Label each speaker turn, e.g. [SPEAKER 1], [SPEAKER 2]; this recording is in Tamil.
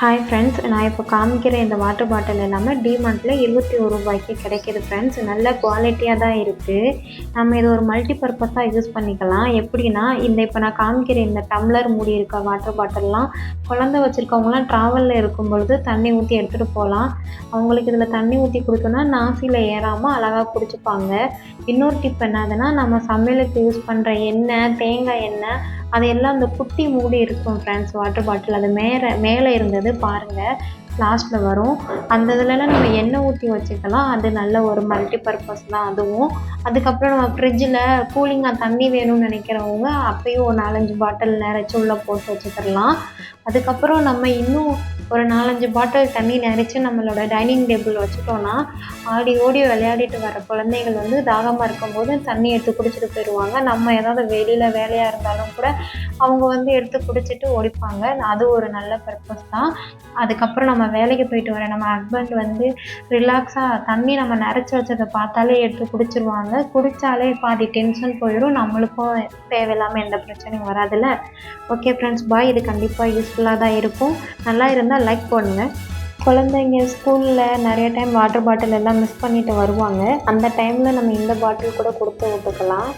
[SPEAKER 1] ஹாய் ஃப்ரெண்ட்ஸ், நான் இப்போ காமிக்கிற இந்த வாட்டர் பாட்டில் எல்லாமே டிமார்ட்டில் ரூ. 21க்கு கிடைக்கிது ஃப்ரெண்ட்ஸ். நல்ல குவாலிட்டியாக தான் இருக்குது. நம்ம இது ஒரு மல்டி பர்பஸாக யூஸ் பண்ணிக்கலாம். எப்படின்னா, இப்போ நான் காமிக்கிற இந்த டம்ளர் மூடி இருக்க வாட்டர் பாட்டில்லாம் குழந்தை வச்சுருக்கவங்களாம் ட்ராவலில் இருக்கும் பொழுது தண்ணி ஊற்றி எடுத்துகிட்டு போகலாம். அவங்களுக்கு இதில் தண்ணி ஊற்றி கொடுத்தோன்னா நாசியில் ஏறாமல் அழகாக குடிச்சுப்பாங்க. இன்னொரு டிப் என்னதுன்னா, நம்ம சமையலுக்கு யூஸ் பண்ணுற எண்ணெய், தேங்காய் எண்ணெய் அதையெல்லாம் அந்த குட்டி மூடி இருக்கும் ஃப்ரெண்ட்ஸ் வாட்டர் பாட்டில். அது மேலே இருந்தது பாருங்கள், லாஸ்ட்டில் வரும். அந்த இதுலலாம் நம்ம எண்ணெய் ஊற்றி வச்சுக்கலாம். அது நல்ல ஒரு மல்டி பர்பஸ் தான் அதுவும். அதுக்கப்புறம் நம்ம ஃப்ரிட்ஜில் கூலிங்காக தண்ணி வேணும்னு நினைக்கிறவங்க அப்பயும் ஒரு 4-5 பாட்டில் நிறச்சி உள்ளே போட்டு வச்சுக்கிடலாம். அதுக்கப்புறம் நம்ம இன்னும் ஒரு 4-5 பாட்டில் தண்ணி நிறச்சி நம்மளோட டைனிங் டேபிள் வச்சுட்டோன்னா ஆடி ஓடி விளையாடிட்டு வர குழந்தைகள் வந்து தாகமாக இருக்கும்போது தண்ணி எடுத்து குடிச்சிட்டு போயிடுவாங்க. நம்ம ஏதாவது வெளியில் வேலையாக இருந்தாலும் கூட அவங்க வந்து எடுத்து குடிச்சிட்டு ஓடிப்பாங்க. அது ஒரு நல்ல பர்பஸ் தான். அதுக்கப்புறம் நம்ம வேலைக்கு போயிட்டு வர நம்ம ஹஸ்பண்ட் வந்து ரிலாக்ஸாக தண்ணி நம்ம நிறச்சி வச்சதை பார்த்தாலே எடுத்து குடிச்சிருவாங்க. குடித்தாலே பாதி டென்ஷன் போயிடும், நம்மளுக்கும் தேவையில்லாமல் எந்த பிரச்சனையும் வராதுல்ல. ஓகே ஃப்ரெண்ட்ஸ், பாய். இது கண்டிப்பாக யூஸ்ஃபுல்லாக தான் இருக்கும். நல்லா இருந்தால் லைக் பண்ணுங்கள். குழந்தைங்க ஸ்கூலில் நிறைய டைம் வாட்டர் பாட்டில் எல்லாம் மிஸ் பண்ணிட்டு வருவாங்க. அந்த டைமில் நம்ம இந்த பாட்டில் கூட கொடுத்து விட்டுக்கலாம்.